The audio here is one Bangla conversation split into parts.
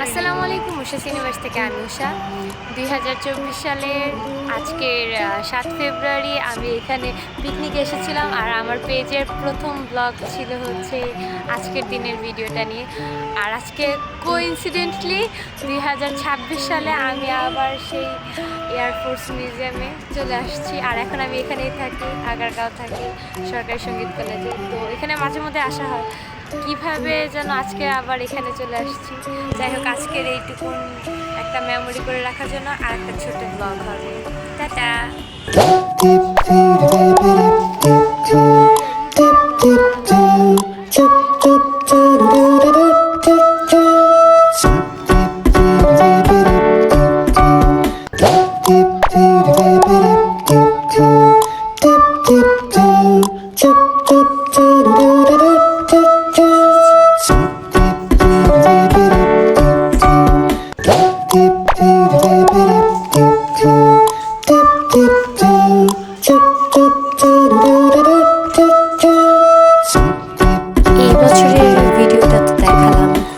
আসসালামু আলাইকুম, উষা সিনেমাস থেকে আমি উষা। 2024 সালের আজকের 7 ফেব্রুয়ারি আমি এখানে পিকনিকে এসেছিলাম, আর আমার পেজের প্রথম ব্লগ ছিল হচ্ছে আজকের দিনের ভিডিওটা নিয়ে। আর আজকে কোইন্সিডেন্টলি 2026 সালে আমি আবার সেই এয়ারফোর্স মিউজিয়ামে চলে আসছি। আর এখন আমি এখানেই থাকি, আগারগাঁও থাকি, সরকারি সঙ্গীত কলেজে। তো এখানে মাঝে মধ্যে আসা হয়, কিভাবে যেন আজকে আবার এখানে চলে আসছি। যাই হোক, আজকের এইটুকুন একটা মেমোরি করে রাখার জন্য আর একটা ছোট ব্লগ হবে। টাটা।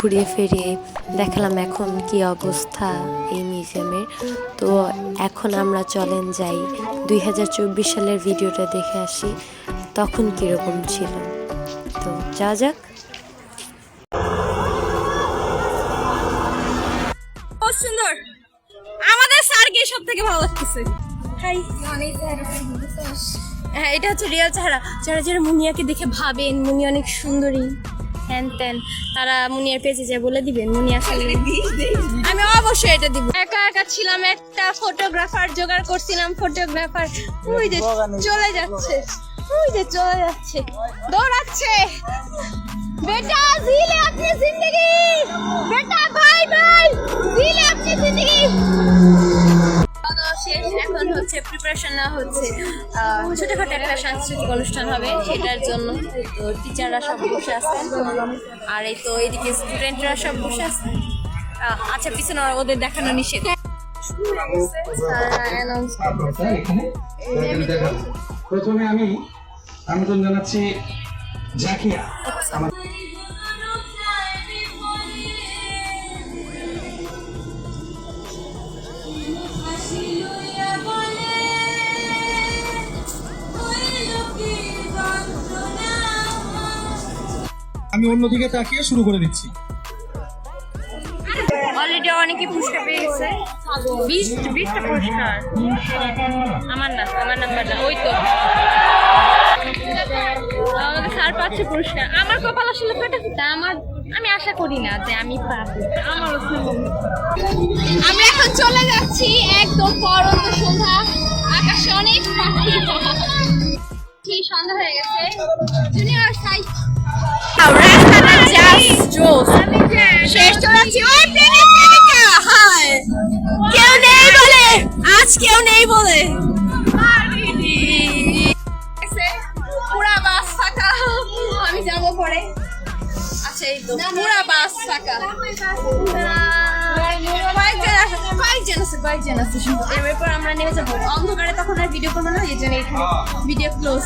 ঘুরে ফিরে দেখালাম এখন কি অবস্থা এই মিউজিয়ামের। তো এখন আমরা চলেন যাই 2024 সালের ভিডিওটা দেখে আসি তখন কীরকম ছিল। তো যা যাক। সুন্দর, আমাদের স্যারকে সব থেকে ভালো লাগতেছে। হ্যাঁ, এটা হচ্ছে রিয়েল চেহারা। যারা যারা মুনিয়াকে দেখে ভাবেন মুনি অনেক সুন্দরী হ্যান ত্যান, তারা মুনিয়ার পেজে যা বলে দিবেন মুনি আসলে। আমি অবশ্যই এটা দিব। একা একা ছিলাম, একটা ফটোগ্রাফার জোগাড় করছিলাম। ফটোগ্রাফার ওই যে চলে যাচ্ছে, ওই যে চলে যাচ্ছে, দৌড়াচ্ছে। বেটা জিলে আপনি জিন্দগি, বেটা ভাই ভাই জিলে আপনি জিন্দগি। এখন হচ্ছে প্রিপারেশন না হচ্ছে, ছোটখাটো একটা সাংস্কৃতিক অনুষ্ঠান হবে, সেটার জন্য তো টিচাররা সব বসে আছে, আর এই তো এইদিকে স্টুডেন্টরা সব বসে আছে। আচ্ছা, পিছনে ওদের দেখানো নিষেধ। প্রথমে আমি আমন্ত্রণ জানাচ্ছি জাকিয়া। আমি অন্যদিকে তাকিয়ে শুরু করে দিচ্ছি। অলরেডি অনেকে পুরস্কার পেয়ে গেছে, 20টা পুরস্কার। আমার নাম্বার না, ওই তো আমাদের স্যার পাচ্ছে পুরস্কার। আমার কপাল আসলে ফেটে ফেটে, আমি আশা করি না যে আমি পাবো। আমি এখন চলে যাচ্ছি, একদম পরন্ত সন্ধ্যা, আকাশে অনেক পাখি, সন্ধ্যা হয়ে গেছে। জুনিয়র সাইড শেষ চলাচ্ছি। ওই প্রেমিকা, হায় কেউ নেই বলে, আজ কেউ নেই বলে পুরা বাস ফাঁকা। আমি যাবো পরে। আচ্ছা, এই তো পুরা বাস ফাঁকা, কয়েকজন আছে শুধু। এরপর আমরা নেমে যাবো অন্ধকারে, তখন আর ভিডিও করবো না, এই জন্য ভিডিও ক্লোজ।